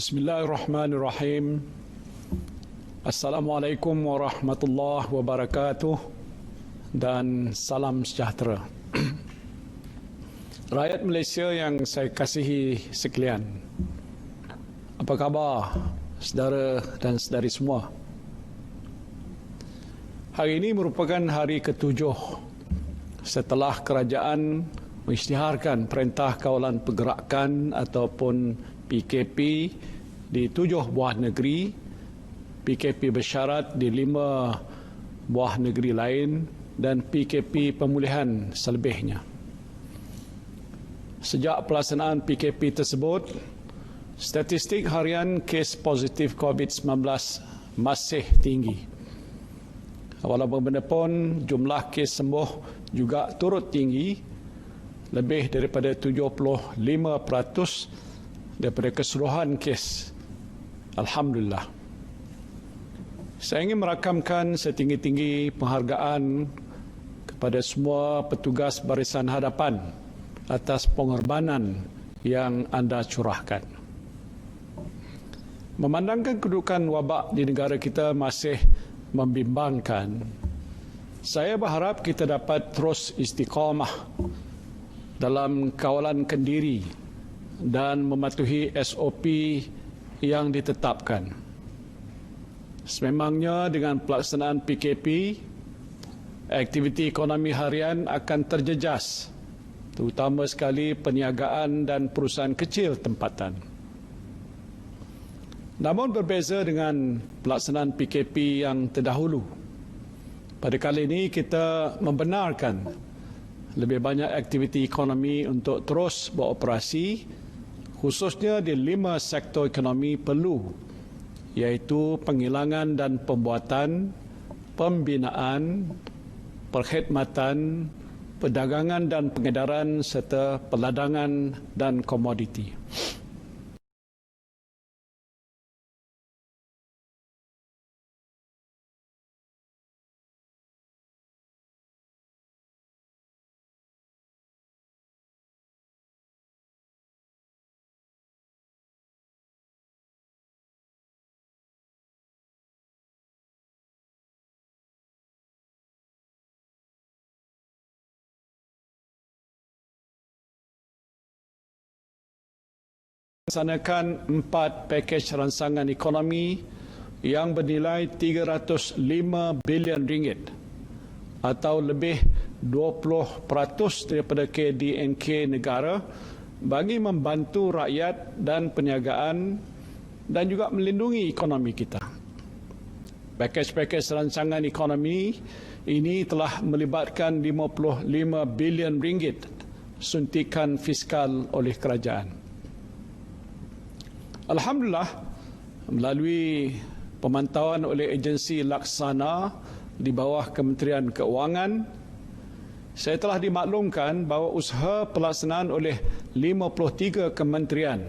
Bismillahirrahmanirrahim. Assalamualaikum warahmatullahi wabarakatuh dan salam sejahtera. Rakyat Malaysia yang saya kasihi sekalian, apa khabar saudara dan saudari semua? Hari ini merupakan hari ke-7 setelah kerajaan mengisytiharkan Perintah Kawalan Pergerakan ataupun PKP di 7 buah negeri, PKP bersyarat di 5 buah negeri lain dan PKP pemulihan selebihnya. Sejak pelaksanaan PKP tersebut, statistik harian kes positif COVID-19 masih tinggi. Walaupun bagaimanapun, jumlah kes sembuh juga turut tinggi, lebih daripada 75% daripada keseluruhan kes. Alhamdulillah. Saya ingin merakamkan setinggi-tinggi penghargaan kepada semua petugas barisan hadapan atas pengorbanan yang anda curahkan. Memandangkan kedudukan wabak di negara kita masih membimbangkan, saya berharap kita dapat terus istiqamah dalam kawalan kendiri dan mematuhi SOP yang ditetapkan. Sememangnya dengan pelaksanaan PKP, aktiviti ekonomi harian akan terjejas, terutama sekali perniagaan dan perusahaan kecil tempatan. Namun berbeza dengan pelaksanaan PKP yang terdahulu, pada kali ini kita membenarkan lebih banyak aktiviti ekonomi untuk terus beroperasi, khususnya di 5 sektor ekonomi perlu, iaitu penghilangan dan pembuatan, pembinaan, perkhidmatan, perdagangan dan pengedaran serta peladangan dan komoditi. Melaksanakan 4 pakej ransangan ekonomi yang bernilai 305 bilion ringgit atau lebih 20% daripada KDNK negara bagi membantu rakyat dan perniagaan dan juga melindungi ekonomi kita. Pakej-pakej ransangan ekonomi ini telah melibatkan 55 bilion ringgit suntikan fiskal oleh kerajaan. Alhamdulillah, melalui pemantauan oleh agensi laksana di bawah Kementerian Keuangan, saya telah dimaklumkan bahawa usaha pelaksanaan oleh 53 kementerian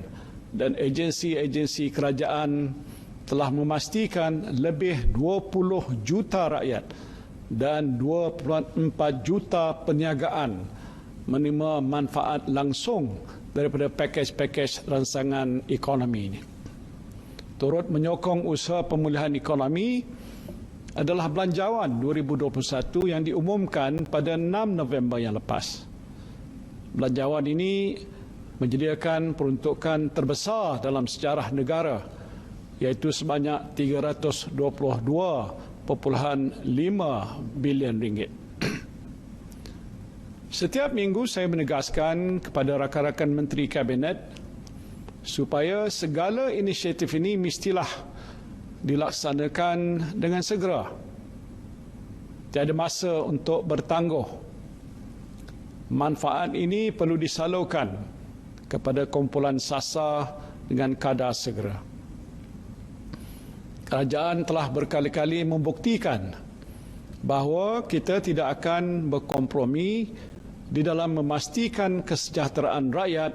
dan agensi-agensi kerajaan telah memastikan lebih 20 juta rakyat dan 2.4 juta perniagaan menerima manfaat langsung daripada pakej-pakej ransangan ekonomi ini. Turut menyokong usaha pemulihan ekonomi adalah Belanjawan 2021 yang diumumkan pada 6 November yang lepas. Belanjawan ini menyediakan peruntukan terbesar dalam sejarah negara, iaitu sebanyak 322.5 bilion ringgit. Setiap minggu saya menegaskan kepada rakan-rakan Menteri Kabinet supaya segala inisiatif ini mestilah dilaksanakan dengan segera. Tiada masa untuk bertangguh. Manfaat ini perlu disalurkan kepada kumpulan sasar dengan kadar segera. Kerajaan telah berkali-kali membuktikan bahawa kita tidak akan berkompromi di dalam memastikan kesejahteraan rakyat,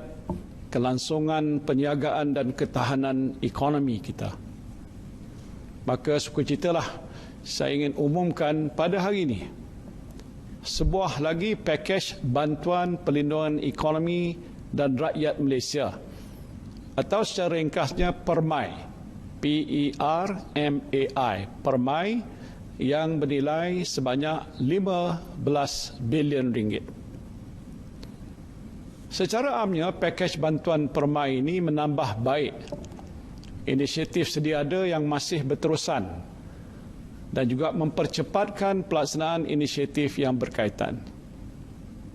kelangsungan perniagaan dan ketahanan ekonomi kita. Maka sukacitalah saya ingin umumkan pada hari ini sebuah lagi pakej bantuan perlindungan ekonomi dan rakyat Malaysia atau secara ringkasnya PERMAI, PERMAI, PERMAI yang bernilai sebanyak 15 bilion ringgit. Secara amnya, pakej bantuan PERMAI ini menambah baik inisiatif sedia ada yang masih berterusan dan juga mempercepatkan pelaksanaan inisiatif yang berkaitan.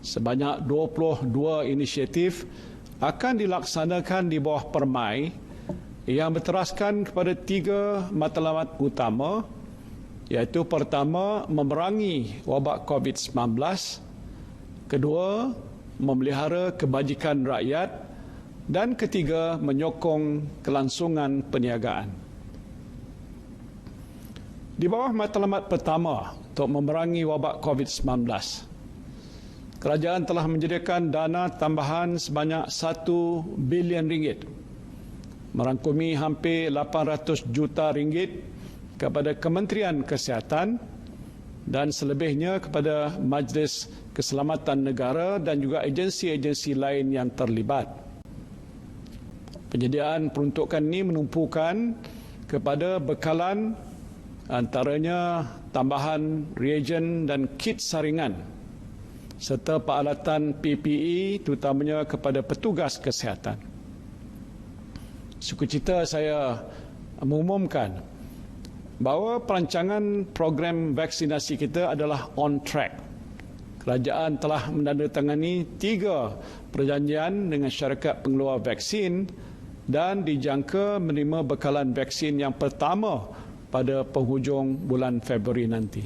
Sebanyak 22 inisiatif akan dilaksanakan di bawah PERMAI yang berteraskan kepada 3 matlamat utama, iaitu pertama, memerangi wabak COVID-19, kedua, memelihara kebajikan rakyat, dan ketiga, menyokong kelangsungan perniagaan. Di bawah matlamat pertama untuk memerangi wabak COVID-19, kerajaan telah menyediakan dana tambahan sebanyak 1 bilion ringgit, merangkumi hampir 800 juta ringgit kepada Kementerian Kesihatan dan selebihnya kepada Majlis Keselamatan Negara dan juga agensi-agensi lain yang terlibat. Penyediaan peruntukan ini menumpukan kepada bekalan antaranya tambahan reagen dan kit saringan serta peralatan PPE terutamanya kepada petugas kesihatan. Sukacita saya mengumumkan bahawa perancangan program vaksinasi kita adalah on track. Kerajaan telah menandatangani 3 perjanjian dengan syarikat pengeluar vaksin dan dijangka menerima bekalan vaksin yang pertama pada penghujung bulan Februari nanti.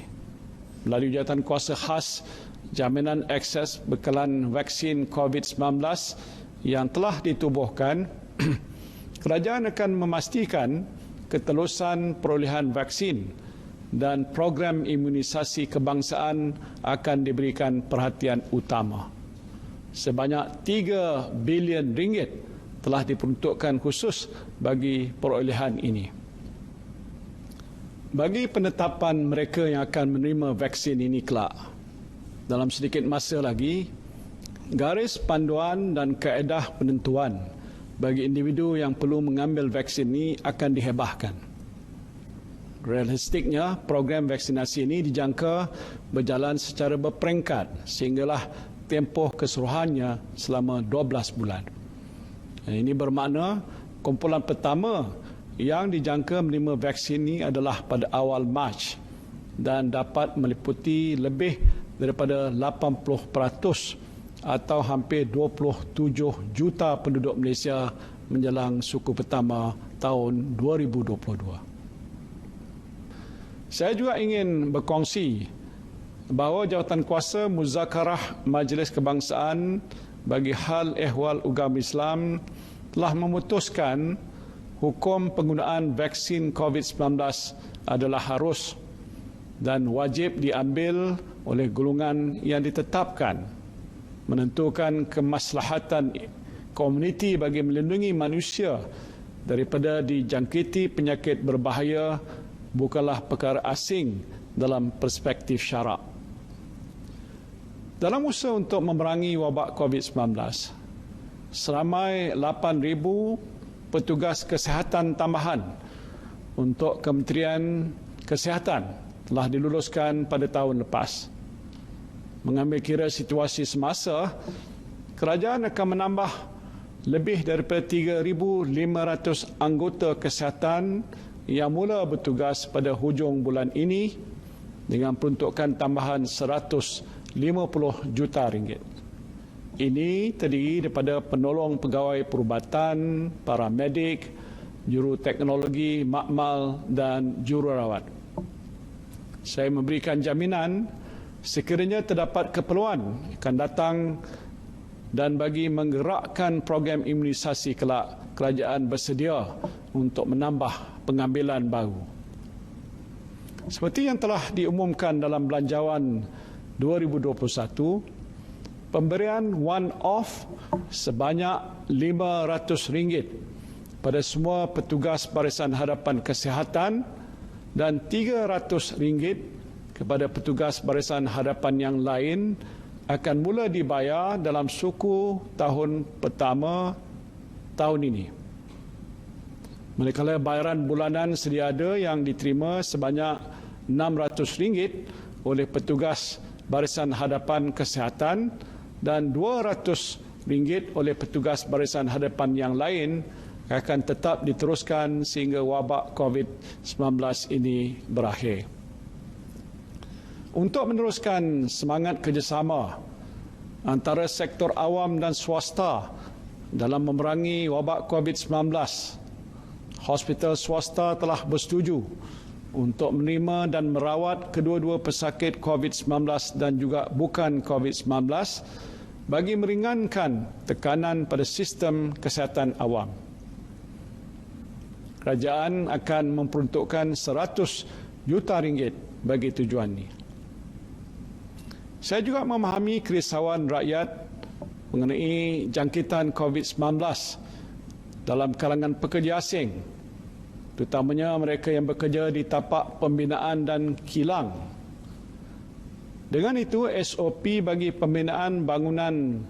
Melalui jawatankuasa khas jaminan akses bekalan vaksin COVID-19 yang telah ditubuhkan, kerajaan akan memastikan ketelusan perolehan vaksin dan program imunisasi kebangsaan akan diberikan perhatian utama. Sebanyak 3 bilion ringgit telah diperuntukkan khusus bagi perolehan ini. Bagi penetapan mereka yang akan menerima vaksin ini kelak, dalam sedikit masa lagi, garis panduan dan kaedah penentuan bagi individu yang perlu mengambil vaksin ini akan dihebahkan. Realistiknya, program vaksinasi ini dijangka berjalan secara berperingkat sehinggalah tempoh keseluruhannya selama 12 bulan. Ini bermakna kumpulan pertama yang dijangka menerima vaksin ini adalah pada awal Mac dan dapat meliputi lebih daripada 80% atau hampir 27 juta penduduk Malaysia menjelang suku pertama tahun 2022. Saya juga ingin berkongsi bahawa Jawatankuasa Muzakarah Majlis Kebangsaan bagi Hal Ehwal Ugama Islam telah memutuskan hukum penggunaan vaksin COVID-19 adalah harus dan wajib diambil oleh golongan yang ditetapkan, menentukan kemaslahatan komuniti bagi melindungi manusia daripada dijangkiti penyakit berbahaya bukanlah perkara asing dalam perspektif syarak. Dalam usaha untuk memerangi wabak COVID-19, seramai 8,000 petugas kesihatan tambahan untuk Kementerian Kesihatan telah diluluskan pada tahun lepas. Mengambil kira situasi semasa, kerajaan akan menambah lebih daripada 3,500 anggota kesihatan yang mula bertugas pada hujung bulan ini dengan peruntukan tambahan 150 juta ringgit. Ini terdiri daripada penolong pegawai perubatan, paramedik, juru teknologi, makmal dan jururawat. Saya memberikan jaminan sekiranya terdapat keperluan akan datang dan bagi menggerakkan program imunisasi kelak, kerajaan bersedia untuk menambah pengambilan baru. Seperti yang telah diumumkan dalam Belanjawan 2021, pemberian one-off sebanyak RM500 pada semua petugas Barisan Hadapan Kesihatan dan RM300 kepada petugas Barisan Hadapan yang lain akan mula dibayar dalam suku tahun pertama tahun ini. Manakala bayaran bulanan sedia ada yang diterima sebanyak RM600 oleh petugas Barisan Hadapan Kesihatan dan RM200 oleh petugas Barisan Hadapan yang lain akan tetap diteruskan sehingga wabak COVID-19 ini berakhir. Untuk meneruskan semangat kerjasama antara sektor awam dan swasta dalam memerangi wabak COVID-19, hospital swasta telah bersetuju untuk menerima dan merawat kedua-dua pesakit COVID-19 dan juga bukan COVID-19 bagi meringankan tekanan pada sistem kesihatan awam. Kerajaan akan memperuntukkan RM100 juta bagi tujuan ini. Saya juga memahami kerisauan rakyat mengenai jangkitan COVID-19 dalam kalangan pekerja asing, terutamanya mereka yang bekerja di tapak pembinaan dan kilang. Dengan itu, SOP bagi pembinaan bangunan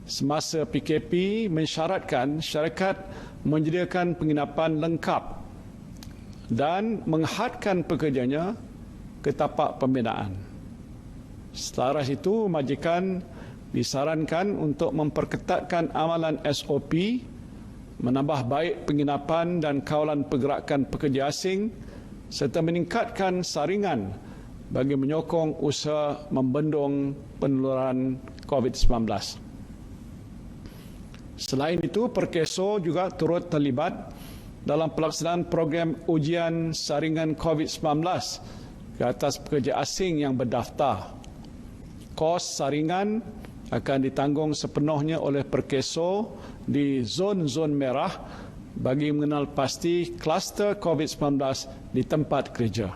semasa PKP mensyaratkan syarikat menyediakan penginapan lengkap dan menghadkan pekerjanya ke tapak pembinaan. Selaras itu, majikan disarankan untuk memperketatkan amalan SOP, menambah baik penginapan dan kawalan pergerakan pekerja asing serta meningkatkan saringan bagi menyokong usaha membendung penularan COVID-19. Selain itu, Perkeso juga turut terlibat dalam pelaksanaan program ujian saringan COVID-19 ke atas pekerja asing yang berdaftar. Kos saringan akan ditanggung sepenuhnya oleh Perkeso di zon-zon merah bagi mengenal pasti kluster COVID-19 di tempat kerja.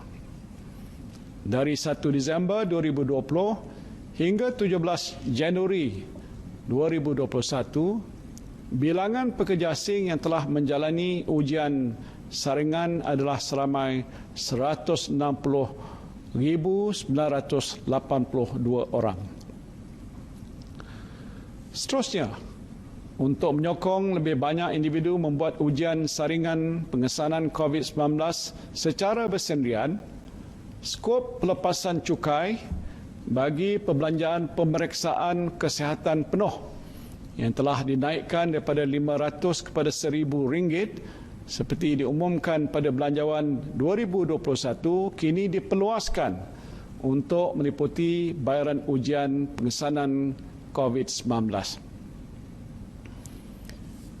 Dari 1 Disember 2020 hingga 17 Januari 2021, bilangan pekerja asing yang telah menjalani ujian saringan adalah seramai 160,982 orang. Seterusnya, untuk menyokong lebih banyak individu membuat ujian saringan pengesanan COVID-19 secara bersendirian, skop pelepasan cukai bagi perbelanjaan pemeriksaan kesihatan penuh yang telah dinaikkan daripada RM500 kepada RM1,000 seperti diumumkan pada Belanjawan 2021 kini diperluaskan untuk meliputi bayaran ujian pengesanan COVID-19.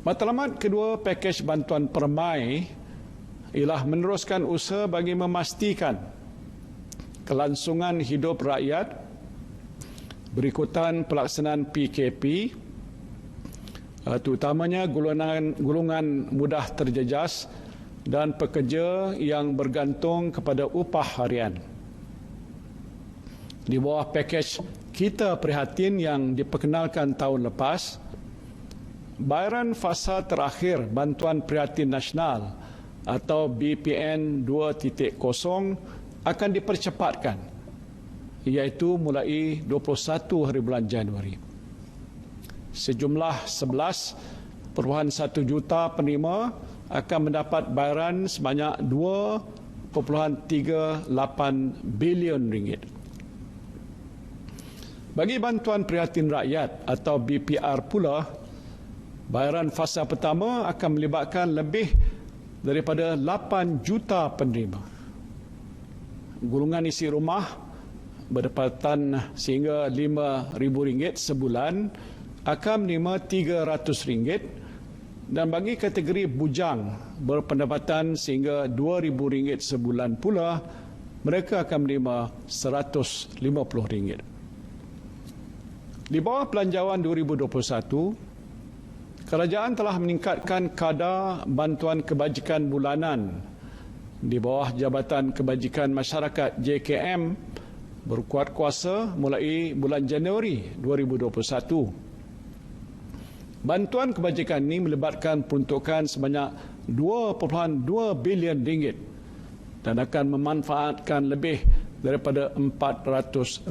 Matlamat kedua pakej bantuan permai ialah meneruskan usaha bagi memastikan kelangsungan hidup rakyat berikutan pelaksanaan PKP, terutamanya golongan mudah terjejas dan pekerja yang bergantung kepada upah harian. Di bawah pakej Kita Prihatin yang diperkenalkan tahun lepas, bayaran fasa terakhir Bantuan Prihatin Nasional atau BPN 2.0 akan dipercepatkan, iaitu mulai 21 hari bulan Januari. Sejumlah 11.1 juta penerima akan mendapat bayaran sebanyak RM2.38 bilion. Bagi Bantuan Prihatin Rakyat atau BPR pula, bayaran fasa pertama akan melibatkan lebih daripada 8 juta penerima. Golongan isi rumah berdapatan sehingga RM5,000 sebulan akan menerima RM300, dan bagi kategori bujang berpendapatan sehingga RM2,000 sebulan pula, mereka akan menerima RM150. Di bawah Belanjawan 2021, kerajaan telah meningkatkan kadar bantuan kebajikan bulanan di bawah Jabatan Kebajikan Masyarakat JKM berkuat kuasa mulai bulan Januari 2021. Bantuan kebajikan ini melibatkan peruntukan sebanyak RM2.2 bilion dan akan memanfaatkan lebih daripada 400,000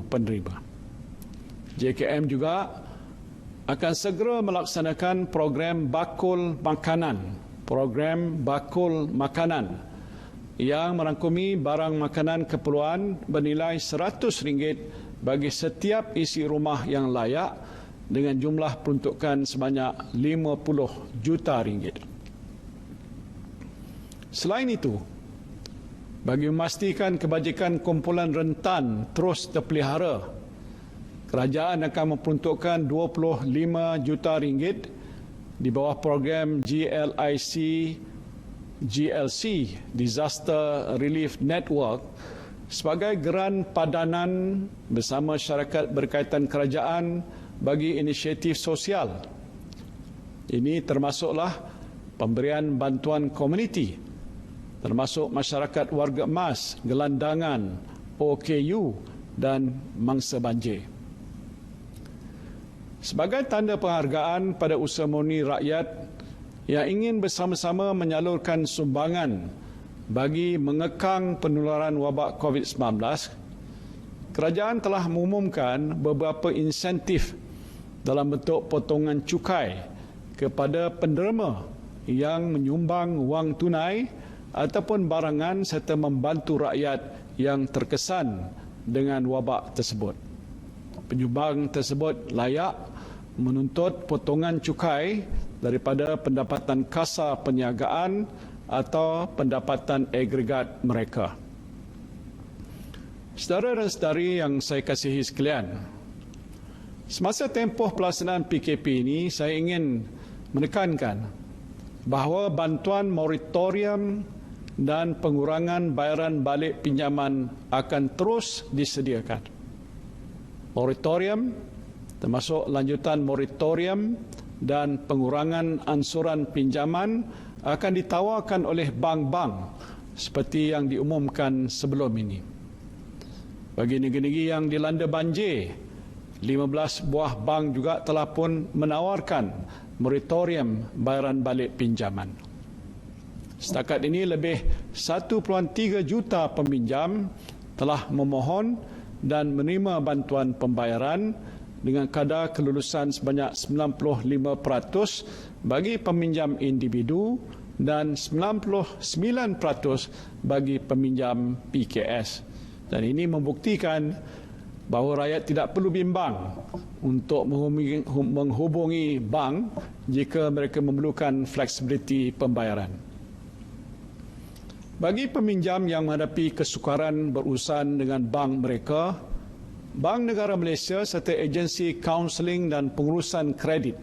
penerima. JKM juga akan segera melaksanakan program bakul makanan program bakul makanan yang merangkumi barang makanan keperluan bernilai RM100 bagi setiap isi rumah yang layak dengan jumlah peruntukan sebanyak RM50 juta. Selain itu, bagi memastikan kebajikan kumpulan rentan terus terpelihara, kerajaan akan memperuntukkan RM25 juta di bawah program GLC Disaster Relief Network sebagai geran padanan bersama syarikat berkaitan kerajaan bagi inisiatif sosial. Ini termasuklah pemberian bantuan komuniti, termasuk masyarakat warga emas, gelandangan, OKU dan mangsa banjir. Sebagai tanda penghargaan pada usaha murni rakyat yang ingin bersama-sama menyalurkan sumbangan bagi mengekang penularan wabak COVID-19, kerajaan telah mengumumkan beberapa insentif dalam bentuk potongan cukai kepada penderma yang menyumbang wang tunai ataupun barangan serta membantu rakyat yang terkesan dengan wabak tersebut. Penyumbang tersebut layak menuntut potongan cukai daripada pendapatan kasar perniagaan atau pendapatan agregat mereka. Saudara dan saudari yang saya kasihi sekalian, semasa tempoh pelaksanaan PKP ini, saya ingin menekankan bahawa bantuan moratorium dan pengurangan bayaran balik pinjaman akan terus disediakan. Moratorium termasuk lanjutan moratorium dan pengurangan ansuran pinjaman akan ditawarkan oleh bank-bank seperti yang diumumkan sebelum ini. Bagi negeri-negeri yang dilanda banjir, 15 buah bank juga telah pun menawarkan moratorium bayaran balik pinjaman. Setakat ini lebih 1.3 juta peminjam telah memohon dan menerima bantuan pembayaran dengan kadar kelulusan sebanyak 95% bagi peminjam individu dan 99% bagi peminjam PKS. Dan ini membuktikan bahawa rakyat tidak perlu bimbang untuk menghubungi bank jika mereka memerlukan fleksibiliti pembayaran. Bagi peminjam yang menghadapi kesukaran berurusan dengan bank mereka, Bank Negara Malaysia serta Agensi Kaunseling dan Pengurusan Kredit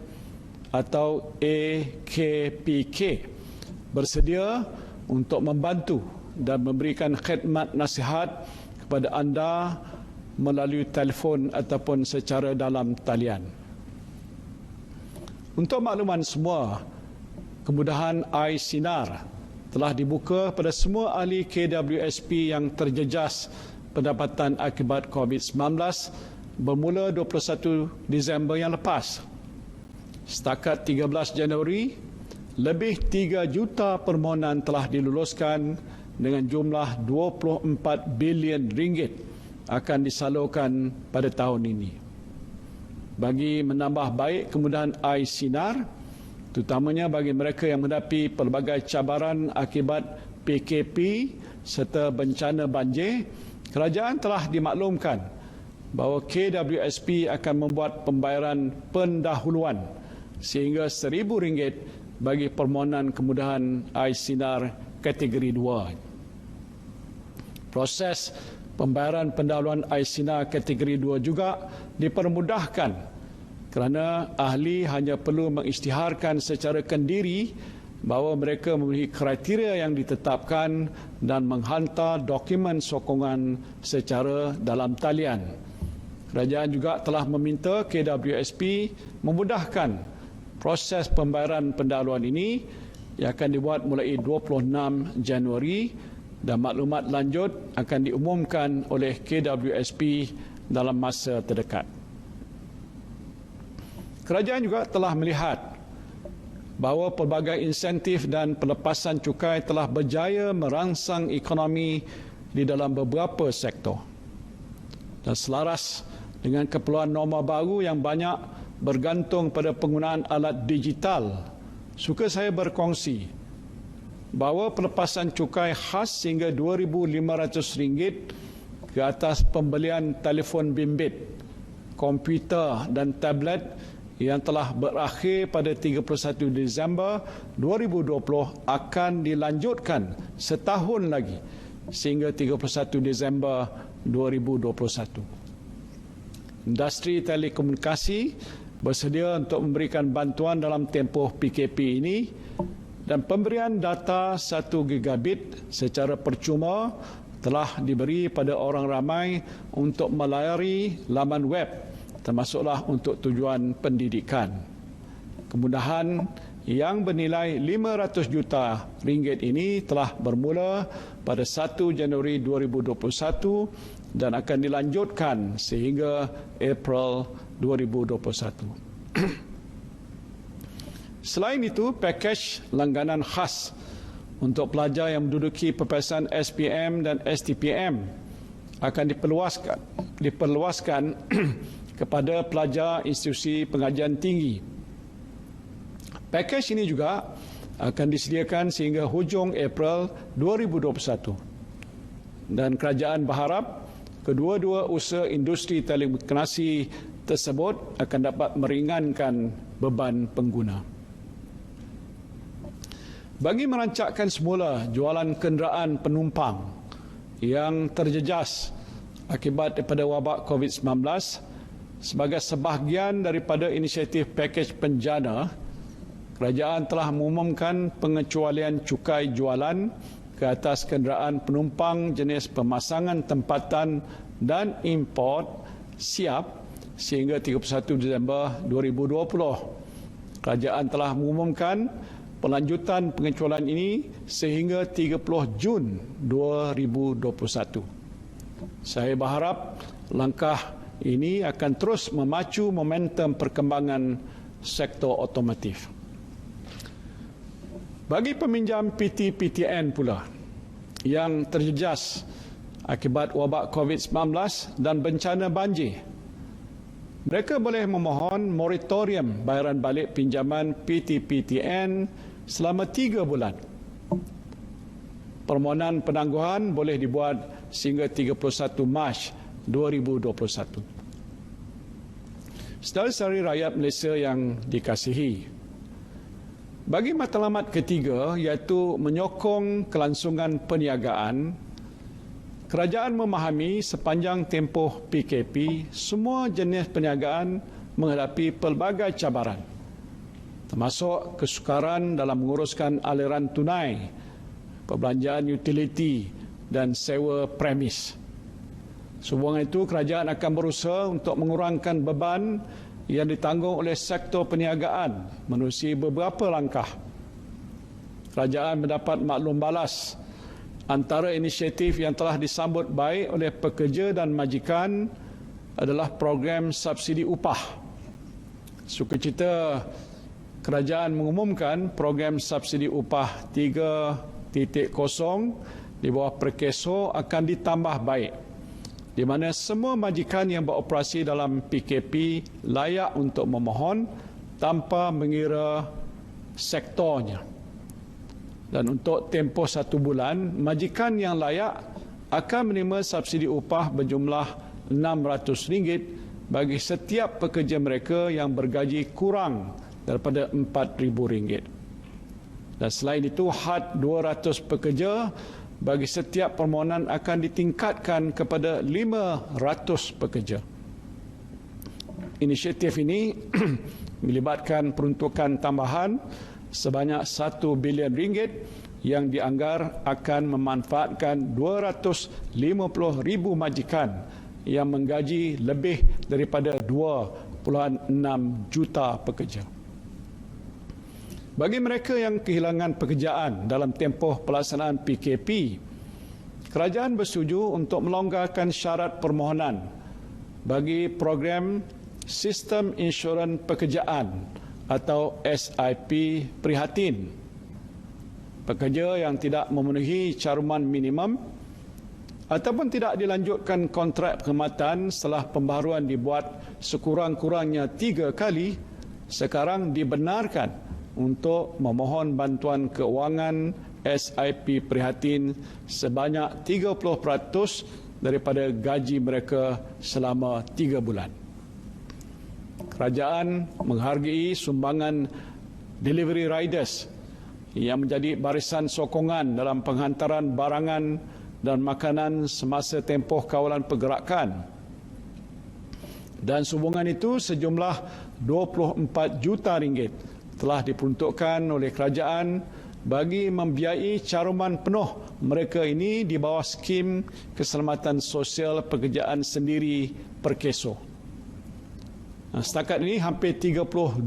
atau AKPK bersedia untuk membantu dan memberikan khidmat nasihat kepada anda melalui telefon ataupun secara dalam talian. Untuk makluman semua, kemudahan iSinar telah dibuka pada semua ahli KWSP yang terjejas pendapatan akibat COVID-19 bermula 21 Disember yang lepas. Setakat 13 Januari, lebih 3 juta permohonan telah diluluskan dengan jumlah 24 bilion ringgit akan disalurkan pada tahun ini. Bagi menambah baik kemudahan iSinar, terutamanya bagi mereka yang menghadapi pelbagai cabaran akibat PKP serta bencana banjir, kerajaan telah dimaklumkan bahawa KWSP akan membuat pembayaran pendahuluan sehingga RM1,000 bagi permohonan kemudahan iSinar kategori 2. Proses pembayaran pendahuluan iSinar kategori 2 juga dipermudahkan kerana ahli hanya perlu mengisytiharkan secara kendiri bahawa mereka memenuhi kriteria yang ditetapkan dan menghantar dokumen sokongan secara dalam talian. Kerajaan juga telah meminta KWSP memudahkan proses pembayaran pendahuluan ini yang akan dibuat mulai 26 Januari dan maklumat lanjut akan diumumkan oleh KWSP dalam masa terdekat. Kerajaan juga telah melihat bahawa pelbagai insentif dan pelepasan cukai telah berjaya merangsang ekonomi di dalam beberapa sektor. Dan selaras dengan keperluan norma baru yang banyak bergantung pada penggunaan alat digital, suka saya berkongsi bahawa pelepasan cukai khas sehingga RM2,500 ke atas pembelian telefon bimbit, komputer dan tablet yang telah berakhir pada 31 Disember 2020 akan dilanjutkan setahun lagi sehingga 31 Disember 2021. Industri telekomunikasi bersedia untuk memberikan bantuan dalam tempoh PKP ini dan pemberian data 1 gigabit secara percuma telah diberi pada orang ramai untuk melayari laman web termasuklah untuk tujuan pendidikan. Kemudahan yang bernilai RM500 juta ini telah bermula pada 1 Januari 2021 dan akan dilanjutkan sehingga April 2021. Selain itu, pakej langganan khas untuk pelajar yang menduduki peperiksaan SPM dan STPM akan diperluaskan kepada pelajar institusi pengajian tinggi. Pakej ini juga akan disediakan sehingga hujung April 2021. Dan kerajaan berharap kedua-dua usaha industri telekomunikasi tersebut akan dapat meringankan beban pengguna. Bagi merancakkan semula jualan kenderaan penumpang yang terjejas akibat daripada wabak COVID-19 sebagai sebahagian daripada inisiatif pakej penjana, kerajaan telah mengumumkan pengecualian cukai jualan ke atas kenderaan penumpang jenis pemasangan tempatan dan import siap sehingga 31 Disember 2020. Kerajaan telah mengumumkan pelanjutan pengecualian ini sehingga 30 Jun 2021. Saya berharap langkah ini akan terus memacu momentum perkembangan sektor otomotif. Bagi peminjam PT-PTN pula yang terjejas akibat wabak COVID-19 dan bencana banjir, mereka boleh memohon moratorium bayaran balik pinjaman PT-PTN selama 3 bulan. Permohonan penangguhan boleh dibuat sehingga 31 Mac 2021. Saudara-saudari rakyat Malaysia yang dikasihi, bagi matlamat ketiga iaitu menyokong kelangsungan perniagaan, kerajaan memahami sepanjang tempoh PKP semua jenis perniagaan menghadapi pelbagai cabaran, termasuk kesukaran dalam menguruskan aliran tunai, perbelanjaan utiliti dan sewa premis. Sehubungan itu, kerajaan akan berusaha untuk mengurangkan beban yang ditanggung oleh sektor perniagaan menerusi beberapa langkah. Kerajaan mendapat maklum balas antara inisiatif yang telah disambut baik oleh pekerja dan majikan adalah program subsidi upah. Sukacita kerajaan mengumumkan program subsidi upah 3.0 di bawah Perkeso akan ditambah baik, di mana semua majikan yang beroperasi dalam PKP layak untuk memohon tanpa mengira sektornya. Dan untuk tempoh 1 bulan, majikan yang layak akan menerima subsidi upah berjumlah RM600 bagi setiap pekerja mereka yang bergaji kurang daripada RM4,000. Dan selain itu, had 200 pekerja bagi setiap permohonan akan ditingkatkan kepada 500 pekerja. Inisiatif ini melibatkan peruntukan tambahan sebanyak RM1 bilion yang dianggar akan memanfaatkan 250,000 majikan yang menggaji lebih daripada 2.6 juta pekerja. Bagi mereka yang kehilangan pekerjaan dalam tempoh pelaksanaan PKP, kerajaan bersetuju untuk melonggarkan syarat permohonan bagi program Sistem Insurans Pekerjaan atau SIP Prihatin. Pekerja yang tidak memenuhi caruman minimum ataupun tidak dilanjutkan kontrak perkhidmatan setelah pembaharuan dibuat sekurang-kurangnya 3 kali, sekarang dibenarkan untuk memohon bantuan keuangan SIP prihatin sebanyak 30% daripada gaji mereka selama 3 bulan. Kerajaan menghargai sumbangan delivery riders yang menjadi barisan sokongan dalam penghantaran barangan dan makanan semasa tempoh kawalan pergerakan. Dan sumbangan itu sejumlah 24 juta ringgit telah diperuntukkan oleh kerajaan bagi membiayai caruman penuh mereka ini di bawah skim keselamatan sosial pekerjaan sendiri Perkeso. Setakat ini hampir 32,000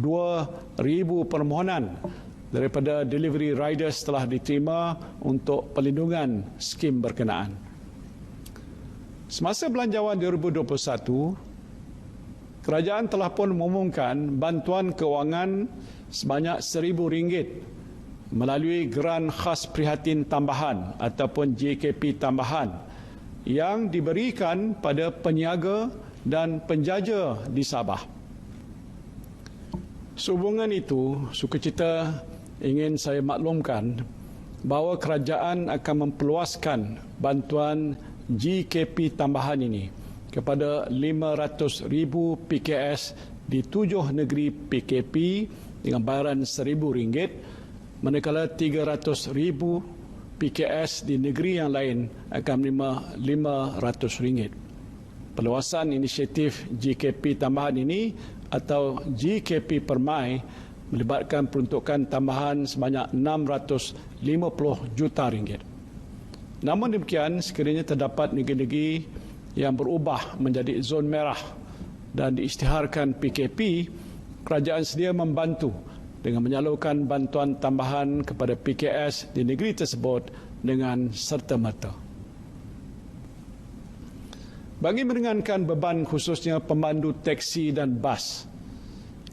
permohonan daripada delivery riders telah diterima untuk perlindungan skim berkenaan. Semasa Belanjawan 2021, kerajaan telah pun mengumumkan bantuan kewangan sebanyak RM1,000 melalui geran khas prihatin tambahan ataupun JKP tambahan yang diberikan pada peniaga dan penjaja di Sabah. Sehubungan itu, sukacita ingin saya maklumkan bahawa kerajaan akan memperluaskan bantuan JKP tambahan ini kepada 500,000 PKS di 7 negeri PKP dengan bayaran RM1,000, manakala 300,000 PKS di negeri yang lain akan menerima RM500. Perluasan inisiatif JKP tambahan ini atau JKP Permai melibatkan peruntukan tambahan sebanyak RM650 juta. Namun demikian, sekiranya terdapat negeri-negeri yang berubah menjadi zon merah dan diisytiharkan PKP, kerajaan sedia membantu dengan menyalurkan bantuan tambahan kepada PKS di negeri tersebut dengan serta-merta. Bagi meringankan beban khususnya pemandu teksi dan bas,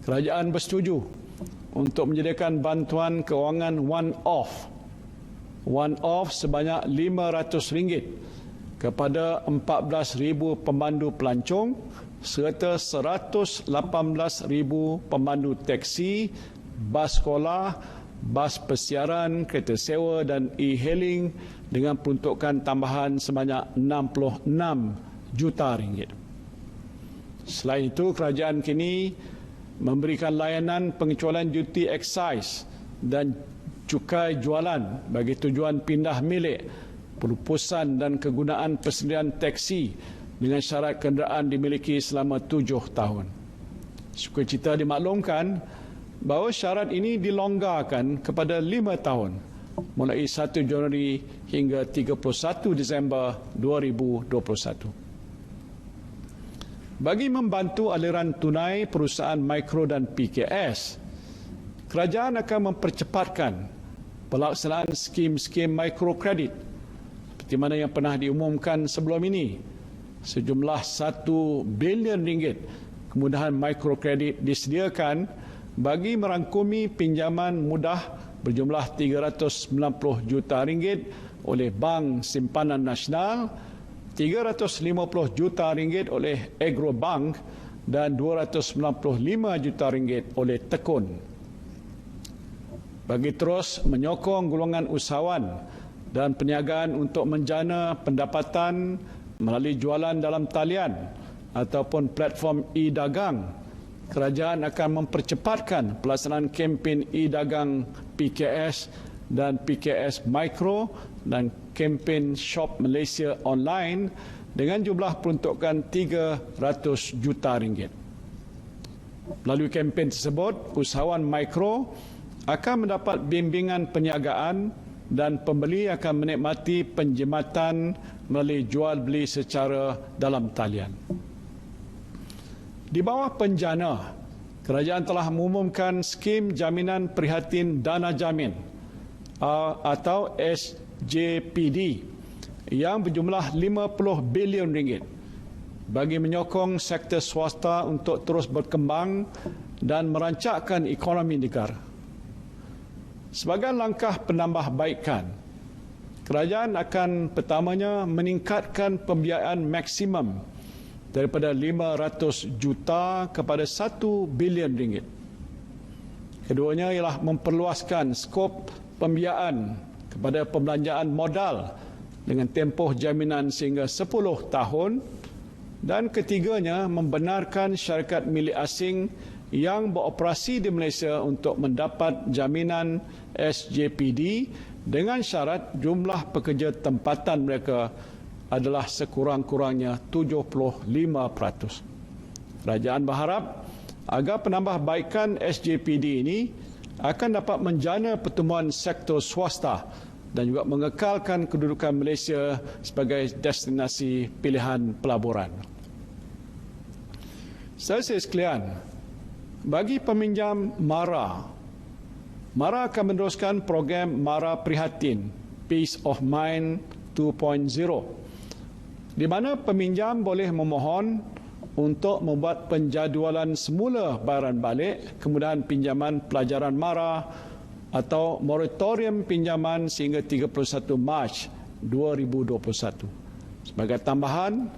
kerajaan bersetuju untuk menyediakan bantuan kewangan one-off sebanyak RM500 kepada 14,000 pemandu pelancong serta 118,000 pemandu teksi, bas sekolah, bas persiaran, kereta sewa dan e-hailing dengan peruntukan tambahan sebanyak RM66 juta. Selain itu, kerajaan kini memberikan layanan pengecualian duty excise dan cukai jualan bagi tujuan pindah milik, pelupusan dan kegunaan persediaan teksi dengan syarat kenderaan dimiliki selama 7 tahun. Sukacita dimaklumkan bahawa syarat ini dilonggarkan kepada 5 tahun mulai 1 Januari hingga 31 Disember 2021. Bagi membantu aliran tunai perusahaan mikro dan PKS, kerajaan akan mempercepatkan pelaksanaan skim-skim mikrokredit seperti mana yang pernah diumumkan sebelum ini. Sejumlah RM1 bilion kemudahan mikrokredit disediakan bagi merangkumi pinjaman mudah berjumlah RM390 juta oleh Bank Simpanan Nasional, RM350 juta oleh Agrobank dan RM295 juta oleh Tekun. Bagi terus menyokong golongan usahawan dan perniagaan untuk menjana pendapatan melalui jualan dalam talian ataupun platform e-dagang, kerajaan akan mempercepatkan pelaksanaan kempen e-dagang PKS dan PKS Mikro dan kempen Shop Malaysia Online dengan jumlah peruntukan RM300 juta. Melalui kempen tersebut, usahawan mikro akan mendapat bimbingan perniagaan dan pembeli akan menikmati penjimatan melalui jual beli secara dalam talian. Di bawah penjana, kerajaan telah mengumumkan skim jaminan prihatin dana jamin atau SJPD yang berjumlah RM50 bilion bagi menyokong sektor swasta untuk terus berkembang dan merancakkan ekonomi negara. Sebagai langkah penambahbaikan, kerajaan akan pertamanya meningkatkan pembiayaan maksimum daripada RM500 juta kepada RM1 bilion. Keduanya ialah memperluaskan skop pembiayaan kepada pembelanjaan modal dengan tempoh jaminan sehingga 10 tahun, dan ketiganya membenarkan syarikat milik asing yang beroperasi di Malaysia untuk mendapat jaminan SJPD dengan syarat jumlah pekerja tempatan mereka adalah sekurang-kurangnya 75%. Kerajaan berharap agar penambahbaikan SJPD ini akan dapat menjana pertumbuhan sektor swasta dan juga mengekalkan kedudukan Malaysia sebagai destinasi pilihan pelaburan. Saudara sekalian, bagi peminjam MARA akan meneruskan program MARA Prihatin Peace of Mind 2.0, di mana peminjam boleh memohon untuk membuat penjadualan semula bayaran balik kemudahan pinjaman pelajaran MARA atau moratorium pinjaman sehingga 31 Mac 2021. Sebagai tambahan,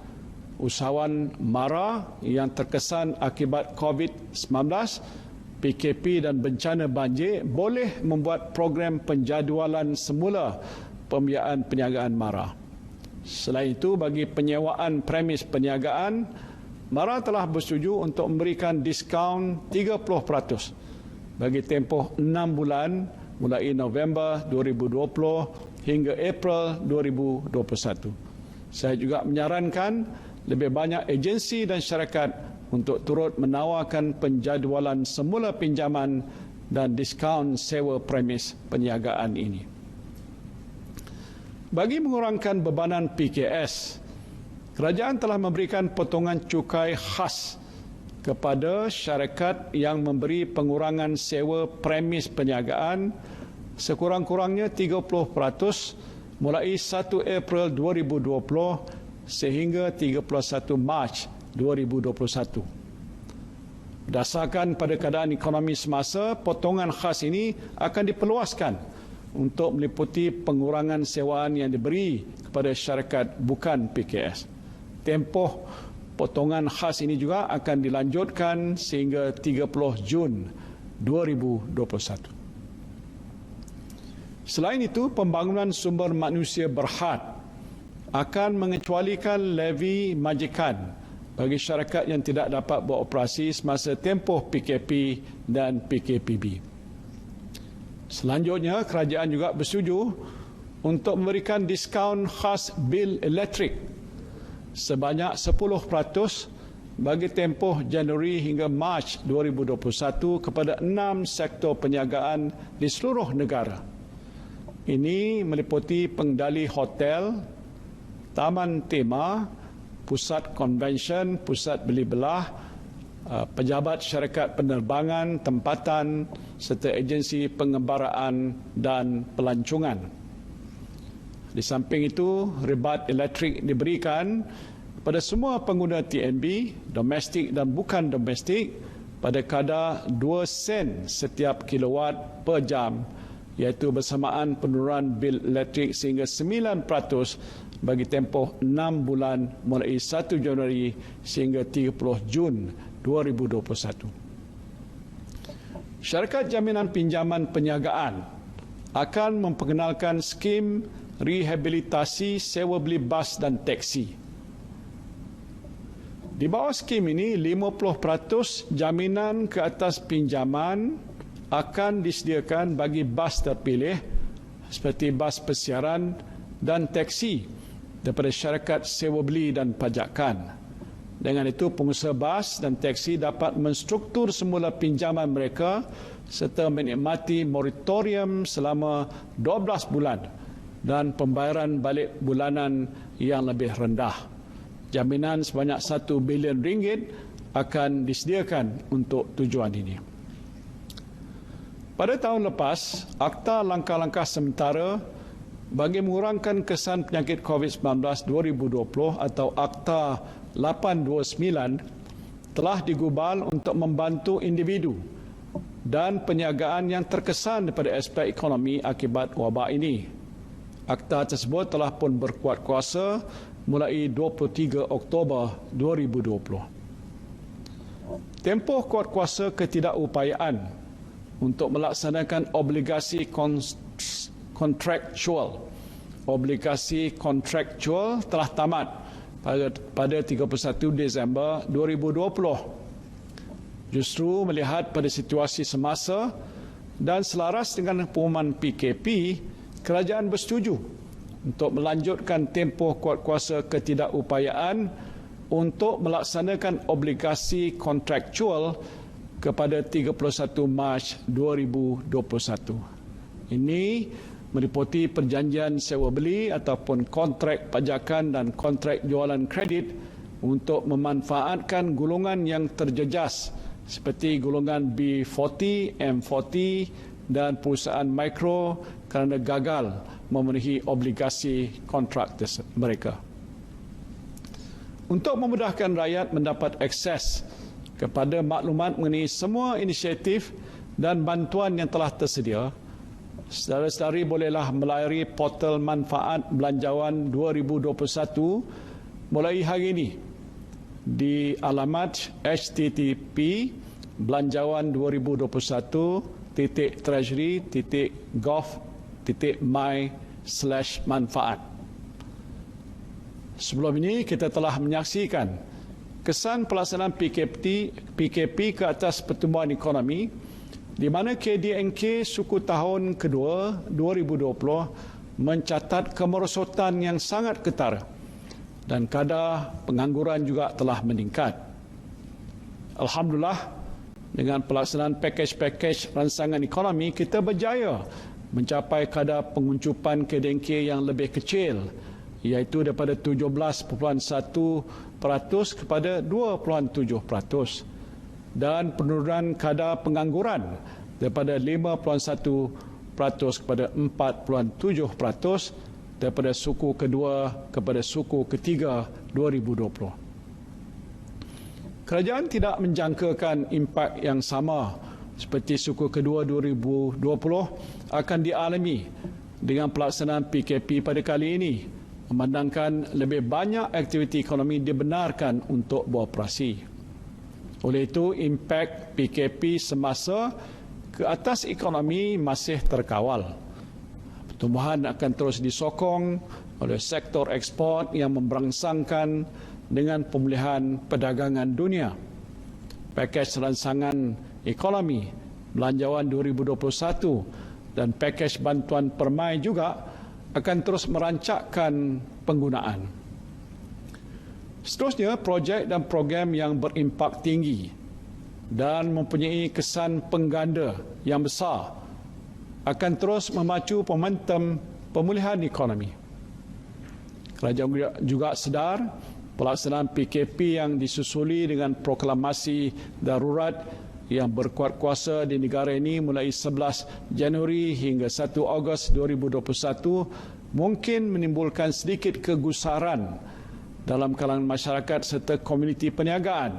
usahawan MARA yang terkesan akibat COVID-19, PKP dan bencana banjir boleh membuat program penjadualan semula pembiayaan perniagaan MARA. Selain itu, bagi penyewaan premis perniagaan, MARA telah bersetuju untuk memberikan diskaun 30% bagi tempoh 6 bulan mulai November 2020 hingga April 2021. Saya juga menyarankan lebih banyak agensi dan syarikat untuk turut menawarkan penjadualan semula pinjaman dan diskaun sewa premis perniagaan ini. Bagi mengurangkan bebanan PKS, kerajaan telah memberikan potongan cukai khas kepada syarikat yang memberi pengurangan sewa premis perniagaan sekurang-kurangnya 30% mulai 1 April 2020 sehingga 31 Mac 2021. Berdasarkan pada keadaan ekonomi semasa, potongan khas ini akan diperluaskan untuk meliputi pengurangan sewaan yang diberi kepada syarikat bukan PKS. Tempoh potongan khas ini juga akan dilanjutkan sehingga 30 Jun 2021. Selain itu, pembangunan sumber manusia berhad akan mengecualikan levy majikan bagi syarikat yang tidak dapat beroperasi semasa tempoh PKP dan PKPB. Selanjutnya, kerajaan juga bersetuju untuk memberikan diskaun khas bil elektrik sebanyak 10% bagi tempoh Januari hingga Mac 2021 kepada 6 sektor perniagaan di seluruh negara. Ini meliputi pengendali hotel, taman tema, pusat konvensyen, pusat beli belah, pejabat syarikat penerbangan, tempatan serta agensi pengembaraan dan pelancongan. Di samping itu, ribat elektrik diberikan kepada semua pengguna TNB, domestik dan bukan domestik, pada kadar 2 sen setiap kilowatt per jam, iaitu bersamaan penurunan bil elektrik sehingga 9% bagi tempoh 6 bulan mulai 1 Januari sehingga 30 Jun 2021. Syarikat jaminan pinjaman perniagaan akan memperkenalkan skim rehabilitasi sewa beli bas dan teksi. Di bawah skim ini, 50% jaminan ke atas pinjaman akan disediakan bagi bas terpilih seperti bas persiaran dan teksi daripada syarikat sewa beli dan pajakan. Dengan itu, pengusaha bas dan teksi dapat menstruktur semula pinjaman mereka serta menikmati moratorium selama 12 bulan dan pembayaran balik bulanan yang lebih rendah. Jaminan sebanyak 1 bilion ringgit akan disediakan untuk tujuan ini. Pada tahun lepas, Akta Langkah-Langkah Sementara bagi mengurangkan kesan penyakit COVID-19 2020 atau Akta 829 telah digubal untuk membantu individu dan perniagaan yang terkesan daripada aspek ekonomi akibat wabak ini. Akta tersebut telah pun berkuat kuasa mulai 23 Oktober 2020. Tempoh kuat kuasa ketidakupayaan untuk melaksanakan obligasi kontraktual. Obligasi kontraktual telah tamat pada 31 Disember 2020. Justru melihat pada situasi semasa dan selaras dengan pengumuman PKP, kerajaan bersetuju untuk melanjutkan tempoh kuatkuasa ketidakupayaan untuk melaksanakan obligasi kontraktual kepada 31 Mac 2021. Ini meliputi perjanjian sewa beli ataupun kontrak pajakan dan kontrak jualan kredit untuk memanfaatkan golongan yang terjejas seperti golongan B40, M40 dan perusahaan mikro kerana gagal memenuhi obligasi kontrak mereka. Untuk memudahkan rakyat mendapat akses kepada maklumat mengenai semua inisiatif dan bantuan yang telah tersedia, saudara-saudari bolehlah melayari portal manfaat belanjawan 2021 mulai hari ini di alamat http://belanjawan2021.treasury.gov.my/manfaat. Sebelum ini kita telah menyaksikan kesan pelaksanaan PKP ke atas pertumbuhan ekonomi di mana KDNK suku tahun kedua 2020 mencatat kemerosotan yang sangat ketara dan kadar pengangguran juga telah meningkat. Alhamdulillah, dengan pelaksanaan pakej-pakej rancangan ekonomi, kita berjaya mencapai kadar penguncupan KDNK yang lebih kecil, iaitu daripada 17.1% kepada 2.7%, dan penurunan kadar pengangguran daripada 5.1% kepada 4.7% daripada suku kedua kepada suku ketiga 2020. Kerajaan tidak menjangkakan impak yang sama seperti suku kedua 2020 akan dialami dengan pelaksanaan PKP pada kali ini, memandangkan lebih banyak aktiviti ekonomi dibenarkan untuk beroperasi. Oleh itu, impak PKP semasa ke atas ekonomi masih terkawal. Pertumbuhan akan terus disokong oleh sektor ekspor yang memberangsangkan dengan pemulihan perdagangan dunia. Pakej rancangan ekonomi belanjawan 2021 dan pakej bantuan permai juga akan terus merancakkan penggunaan. Seterusnya, projek dan program yang berimpak tinggi dan mempunyai kesan pengganda yang besar akan terus memacu momentum pemulihan ekonomi. Kerajaan juga sedar pelaksanaan PKP yang disusuli dengan proklamasi darurat yang berkuat kuasa di negara ini mulai 11 Januari hingga 1 Ogos 2021 mungkin menimbulkan sedikit kegusaran dalam kalangan masyarakat serta komuniti perniagaan.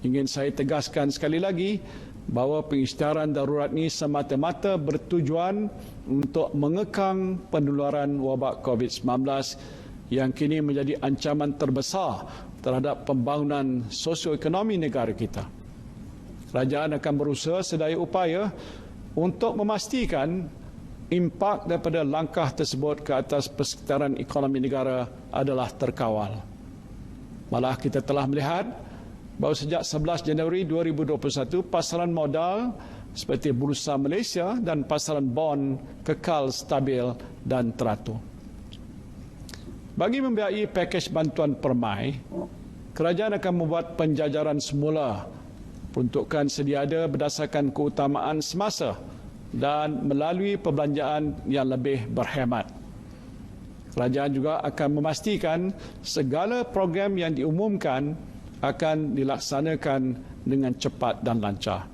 Ingin saya tegaskan sekali lagi bahawa pengisytiharan darurat ini semata-mata bertujuan untuk mengekang penularan wabak COVID-19 yang kini menjadi ancaman terbesar terhadap pembangunan sosioekonomi negara kita. Kerajaan akan berusaha sedaya upaya untuk memastikan impak daripada langkah tersebut ke atas persekitaran ekonomi negara adalah terkawal. Malah kita telah melihat bahawa sejak 11 Januari 2021, pasaran modal seperti Bursa Malaysia dan pasaran bond kekal stabil dan teratur. Bagi membiayai pakej bantuan permai, kerajaan akan membuat penjajaran semula peruntukan sedia ada berdasarkan keutamaan semasa dan melalui perbelanjaan yang lebih berhemat. Kerajaan juga akan memastikan segala program yang diumumkan akan dilaksanakan dengan cepat dan lancar.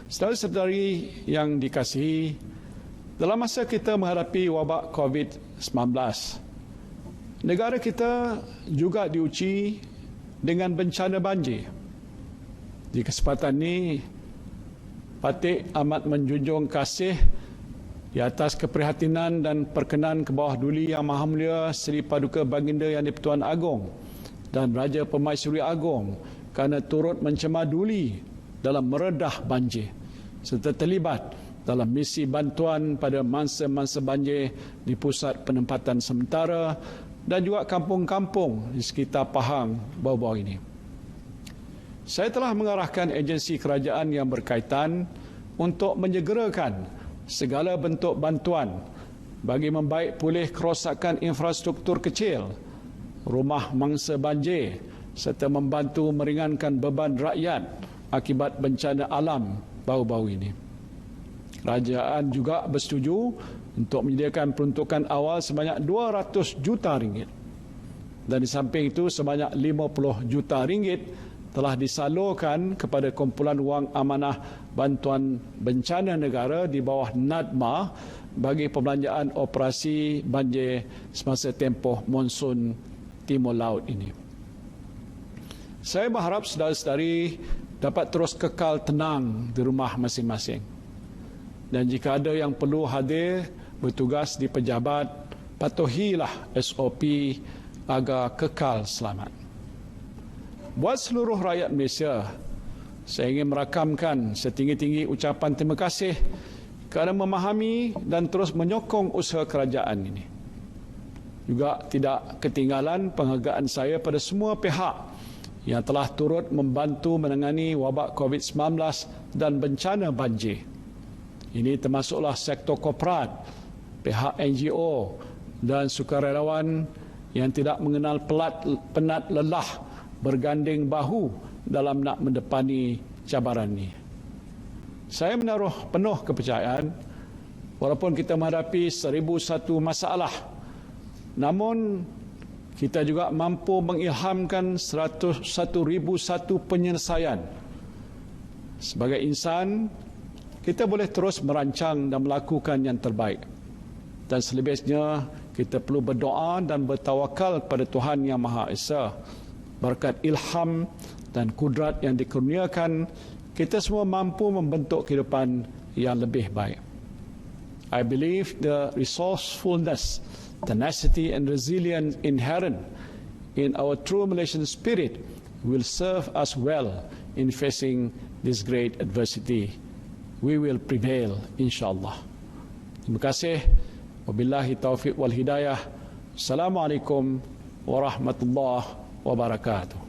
Saudara-saudari yang dikasihi, dalam masa kita menghadapi wabak COVID-19, negara kita juga diuji dengan bencana banjir. Di kesempatan ini, Patik amat menjunjung kasih di atas keprihatinan dan perkenan ke bawah Duli Yang Maha Mulia Seri Paduka Baginda Yang di-Pertuan Agong dan Raja Permaisuri Agong kerana turut mencemar Duli dalam meredah banjir serta terlibat dalam misi bantuan pada mangsa-mangsa banjir di pusat penempatan sementara dan juga kampung-kampung di sekitar Pahang baru-baru ini. Saya telah mengarahkan agensi kerajaan yang berkaitan untuk menyegerakan segala bentuk bantuan bagi membaik pulih kerosakan infrastruktur kecil, rumah mangsa banjir serta membantu meringankan beban rakyat akibat bencana alam baru-baru ini. Kerajaan juga bersetuju untuk menyediakan peruntukan awal sebanyak 200 juta ringgit. Dan di samping itu sebanyak 50 juta ringgit telah disalurkan kepada kumpulan wang amanah bantuan bencana negara di bawah NADMA bagi pembelanjaan operasi banjir semasa tempoh monsun Timur Laut ini. Saya berharap saudara-saudari dapat terus kekal tenang di rumah masing-masing. Dan jika ada yang perlu hadir bertugas di pejabat, patuhilah SOP agar kekal selamat. Buat seluruh rakyat Malaysia, saya ingin merakamkan setinggi-tinggi ucapan terima kasih kerana memahami dan terus menyokong usaha kerajaan ini. Juga tidak ketinggalan penghargaan saya pada semua pihak yang telah turut membantu menangani wabak COVID-19 dan bencana banjir. Ini termasuklah sektor korporat, pihak NGO dan sukarelawan yang tidak mengenal penat lelah berganding bahu dalam nak mendepani cabaran ini. Saya menaruh penuh kepercayaan walaupun kita menghadapi 1001 masalah, namun kita juga mampu mengilhamkan 101,001 penyelesaian. Sebagai insan, kita boleh terus merancang dan melakukan yang terbaik. Dan selebihnya, kita perlu berdoa dan bertawakal kepada Tuhan Yang Maha Esa. Berkat ilham dan kudrat yang dikurniakan, kita semua mampu membentuk kehidupan yang lebih baik. I believe the resourcefulness, tenacity and resilience inherent in our true Malaysian spirit will serve us well in facing this great adversity. We will prevail, insyaAllah. Terima kasih. Wabillahi taufiq wal hidayah. Assalamualaikum warahmatullahi wabarakatuh.